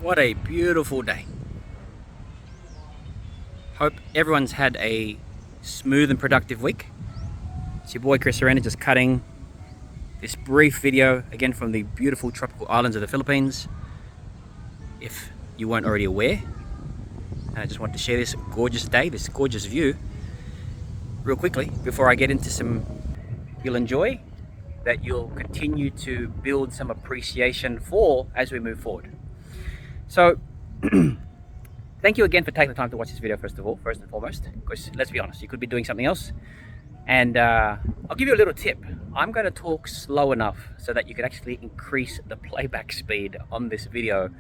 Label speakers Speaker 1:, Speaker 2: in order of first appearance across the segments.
Speaker 1: What a beautiful day. Hope everyone's had a smooth and productive week. It's your boy Chris Arena just cutting this brief video again from the beautiful tropical islands of the Philippines. If you weren't already aware, and I just want to share this gorgeous day, this gorgeous view real quickly before I get into some you'll enjoy, that you'll continue to build some appreciation for as we move forward. So thank you again for taking the time to watch this video, first and foremost, because let's be honest, you could be doing something else. And I'll give you a little tip. I'm going to talk slow enough so that you can actually increase the playback speed on this video.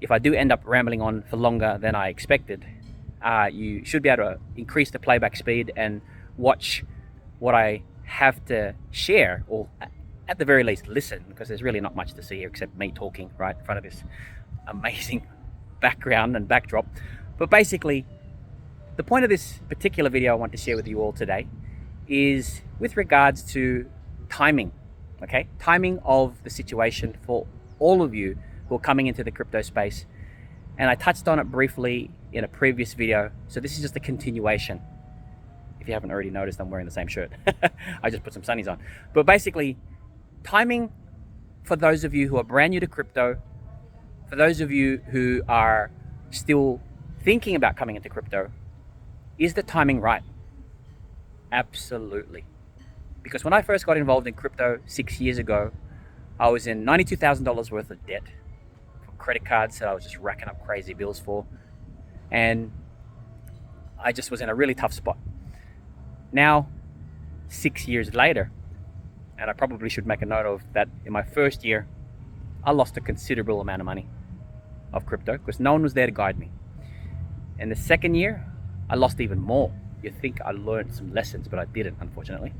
Speaker 1: If I do end up rambling on for longer than I expected, you should be able to increase the playback speed and watch what I have to share, or at the very least listen, because there's really not much to see here except me talking right in front of this amazing background and backdrop. But basically, the point of this particular video I want to share with you all today is with regards to timing. Okay, timing of the situation for all of you who are coming into the crypto space. And I touched on it briefly in a previous video, so this is just a continuation. If you haven't already noticed, I'm wearing the same shirt. I just put some sunnies on. But basically, timing for those of you who are brand new to crypto, for those of you who are still thinking about coming into crypto, is the timing right? Absolutely. Because when I first got involved in crypto 6 years ago, I was in $92,000 worth of debt for credit cards that I was just racking up crazy bills for. And I just was in a really tough spot. Now, 6 years later, and I probably should make a note of that, in my first year, I lost a considerable amount of money of crypto because no one was there to guide me. In the second year, I lost even more. You'd think I learned some lessons, but I didn't, unfortunately.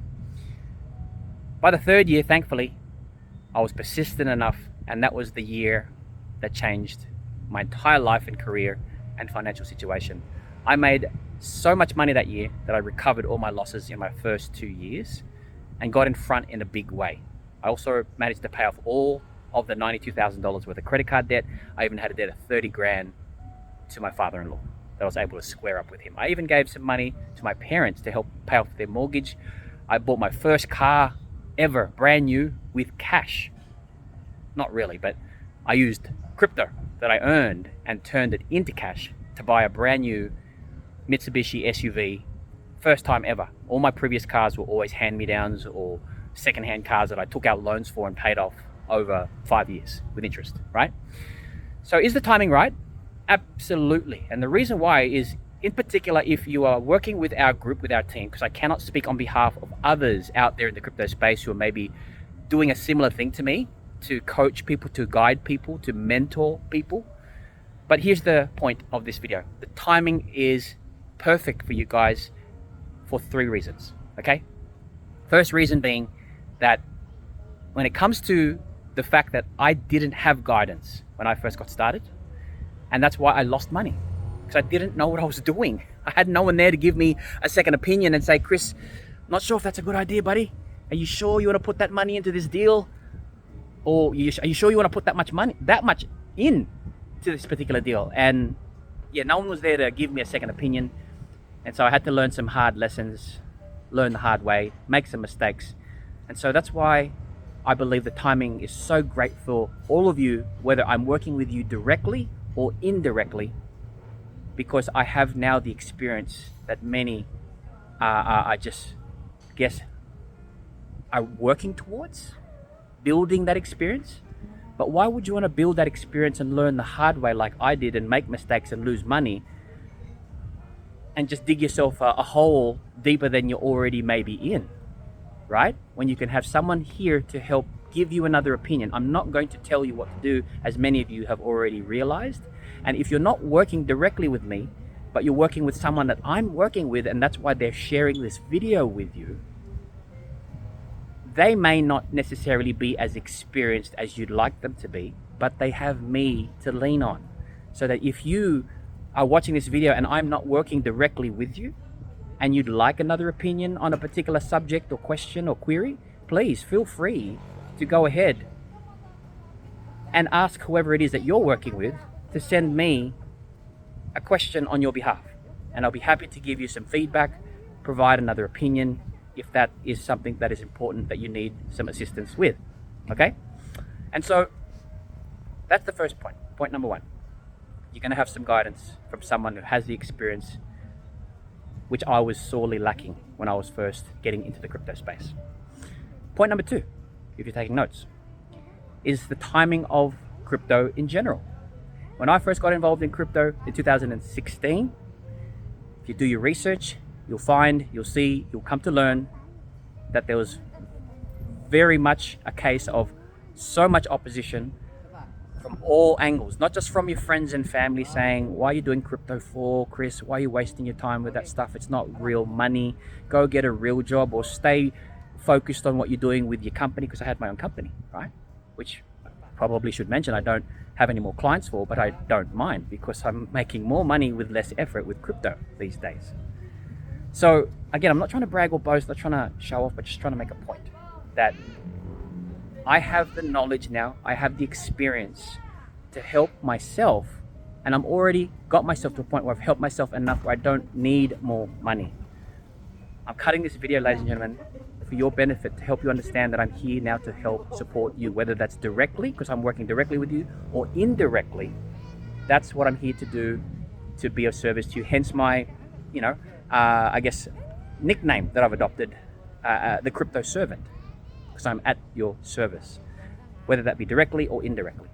Speaker 1: By the third year, thankfully, I was persistent enough, and that was the year that changed my entire life and career and financial situation. I made so much money that year that I recovered all my losses in my first 2 years and got in front in a big way. I also managed to pay off all of the $92,000 worth of credit card debt. I even had a debt of 30 grand to my father-in-law that I was able to square up with him. I even gave some money to my parents to help pay off their mortgage. I bought my first car ever, brand new, with cash. Not really, but I used crypto that I earned and turned it into cash to buy a brand new Mitsubishi SUV, first time ever. All my previous cars were always hand-me-downs or second-hand cars that I took out loans for and paid off over 5 years with interest, right? So is the timing right? Absolutely. And the reason why is, in particular, if you are working with our group, with our team, because I cannot speak on behalf of others out there in the crypto space who are maybe doing a similar thing to me, to coach people, to guide people, to mentor people. But here's the point of this video. The timing is perfect for you guys for 3 reasons, okay? First reason being that when it comes to the fact that I didn't have guidance when I first got started, and that's why I lost money, because I didn't know what I was doing. I had no one there to give me a second opinion and say, Chris, I'm not sure if that's a good idea, buddy. Are you sure you want to put that money into this deal? Or are you sure you want to put that much in to this particular deal? And yeah, no one was there to give me a second opinion. And so I had to learn some hard lessons, learn the hard way, make some mistakes. And so that's why I believe the timing is so great for all of you, whether I'm working with you directly or indirectly, because I have now the experience that many are just, guess, are working towards, building that experience. But why would you want to build that experience and learn the hard way like I did and make mistakes and lose money and just dig yourself a hole deeper than you're already maybe in, right? When you can have someone here to help give you another opinion. I'm not going to tell you what to do, as many of you have already realized. And if you're not working directly with me, but you're working with someone that I'm working with, and that's why they're sharing this video with you, they may not necessarily be as experienced as you'd like them to be, but they have me to lean on. So that if you are watching this video and I'm not working directly with you, and you'd like another opinion on a particular subject or question or query, please feel free to go ahead and ask whoever it is that you're working with to send me a question on your behalf, and I'll be happy to give you some feedback, provide another opinion if that is something that is important that you need some assistance with. Okay? And so that's the first point. Point number one. You're going to have some guidance from someone who has the experience, which I was sorely lacking when I was first getting into the crypto space. Point number two, if you're taking notes, is the timing of crypto in general. When I first got involved in crypto in 2016, if you do your research, you'll find, you'll see, you'll come to learn that there was very much a case of so much opposition from all angles, not just from your friends and family saying, why are you doing crypto for, Chris? Why are you wasting your time with that stuff? It's not real money. Go get a real job or stay focused on what you're doing with your company, because I had my own company, right? Which I probably should mention I don't have any more clients for, but I don't mind because I'm making more money with less effort with crypto these days. So again, I'm not trying to brag or boast, not trying to show off, but just trying to make a point that I have the knowledge now, I have the experience to help myself, and I'm already got myself to a point where I've helped myself enough where I don't need more money. I'm cutting this video, ladies and gentlemen, for your benefit, to help you understand that I'm here now to help support you, whether that's directly, because I'm working directly with you, or indirectly. That's what I'm here to do, to be of service to you. Hence my, I guess, nickname that I've adopted, the Crypto Servant, because I'm at your service, whether that be directly or indirectly.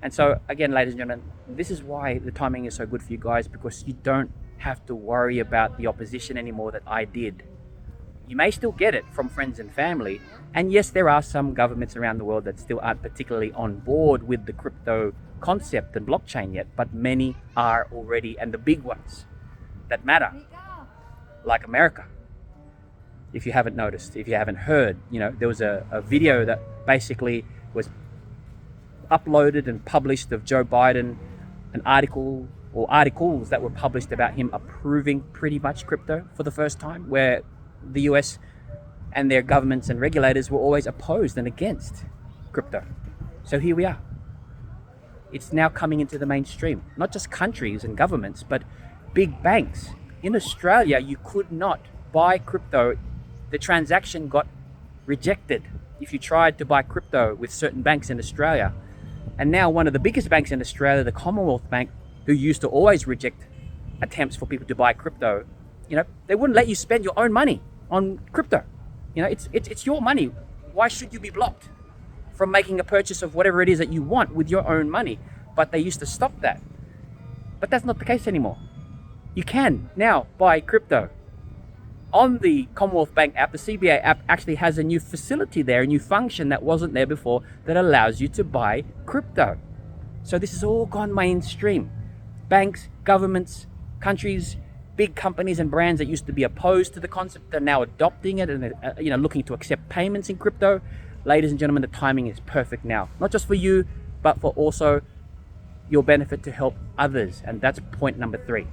Speaker 1: And so again, ladies and gentlemen, this is why the timing is so good for you guys, because you don't have to worry about the opposition anymore that I did. You may still get it from friends and family, and yes, there are some governments around the world that still aren't particularly on board with the crypto concept and blockchain yet, but many are already, and the big ones that matter, like America. If you haven't noticed, if you haven't heard, there was a video that basically was uploaded and published of Joe Biden, an article or articles that were published about him approving pretty much crypto for the first time, where the US and their governments and regulators were always opposed and against crypto. So here we are. It's now coming into the mainstream, not just countries and governments, but big banks. In Australia, you could not buy crypto. The transaction got rejected if you tried to buy crypto with certain banks in Australia. And now one of the biggest banks in Australia, the Commonwealth Bank, who used to always reject attempts for people to buy crypto, they wouldn't let you spend your own money on crypto. It's your money. Why should you be blocked from making a purchase of whatever it is that you want with your own money? But they used to stop that. But that's not the case anymore. You can now buy crypto. On the Commonwealth Bank app, the CBA app actually has a new facility there, a new function that wasn't there before, that allows you to buy crypto. So this has all gone mainstream. Banks, governments, countries, big companies and brands that used to be opposed to the concept are now adopting it and looking to accept payments in crypto. Ladies and gentlemen, the timing is perfect now, not just for you, but for also your benefit to help others. And that's point number 3.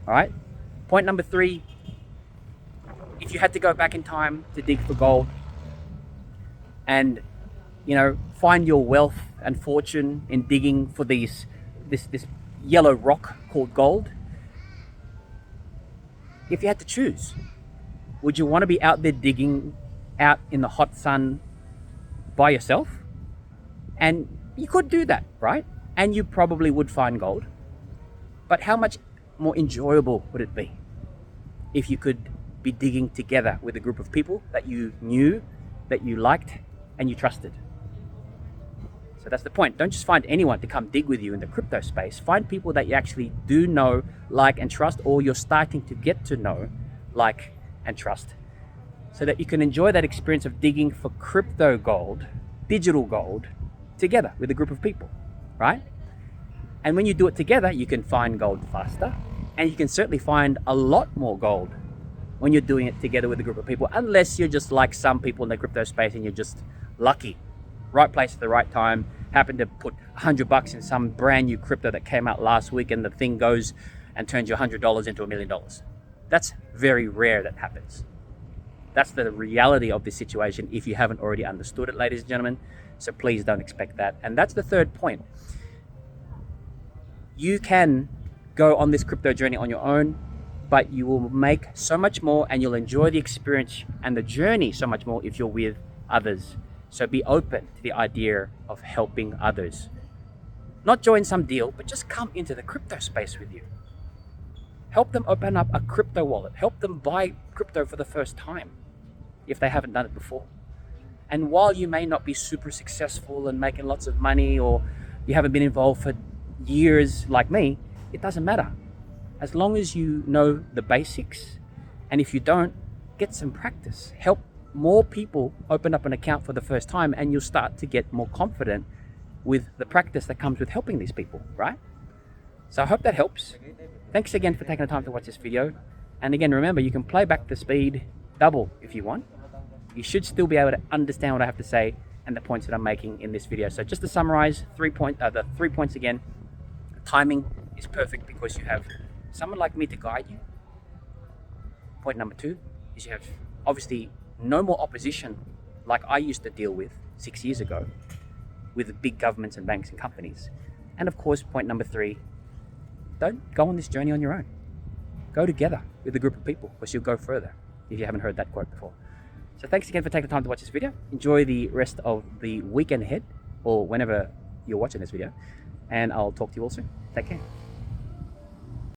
Speaker 1: All right. Point number 3, if you had to go back in time to dig for gold and, find your wealth and fortune in digging for this yellow rock called gold, if you had to choose, would you want to be out there digging out in the hot sun by yourself? And you could do that, right? And you probably would find gold. But how much more enjoyable would it be if you could be digging together with a group of people that you knew, that you liked, and you trusted? So that's the point. Don't just find anyone to come dig with you in the crypto space. Find people that you actually do know, like, and trust, or you're starting to get to know, like, and trust, so that you can enjoy that experience of digging for crypto gold, digital gold, together with a group of people, right? And when you do it together, you can find gold faster, and you can certainly find a lot more gold when you're doing it together with a group of people, unless you're just like some people in the crypto space and you're just lucky. Right place at the right time, happen to put $100 in some brand new crypto that came out last week, and the thing goes and turns your $100 into $1 million. That's very rare that happens. That's the reality of this situation if you haven't already understood it, ladies and gentlemen. So please don't expect that. And that's the third point. You can go on this crypto journey on your own, but you will make so much more and you'll enjoy the experience and the journey so much more if you're with others. So be open to the idea of helping others. Not join some deal, but just come into the crypto space with you. Help them open up a crypto wallet. Help them buy crypto for the first time if they haven't done it before. And while you may not be super successful and making lots of money, or you haven't been involved for years like me, it doesn't matter. As long as you know the basics, and if you don't, get some practice. Help more people open up an account for the first time, and you'll start to get more confident with the practice that comes with helping these people, right? So I hope that helps. Thanks again for taking the time to watch this video. And again, remember, you can play back the speed double if you want. You should still be able to understand what I have to say and the points that I'm making in this video. So just to summarize, the 3 points again. Timing is perfect because you have someone like me to guide you. Point number 2 is you have obviously no more opposition like I used to deal with 6 years ago with big governments and banks and companies. And of course, point number 3, don't go on this journey on your own. Go together with a group of people, because you'll go further, if you haven't heard that quote before. So thanks again for taking the time to watch this video. Enjoy the rest of the weekend ahead, or whenever you're watching this video, and I'll talk to you all soon. Take care.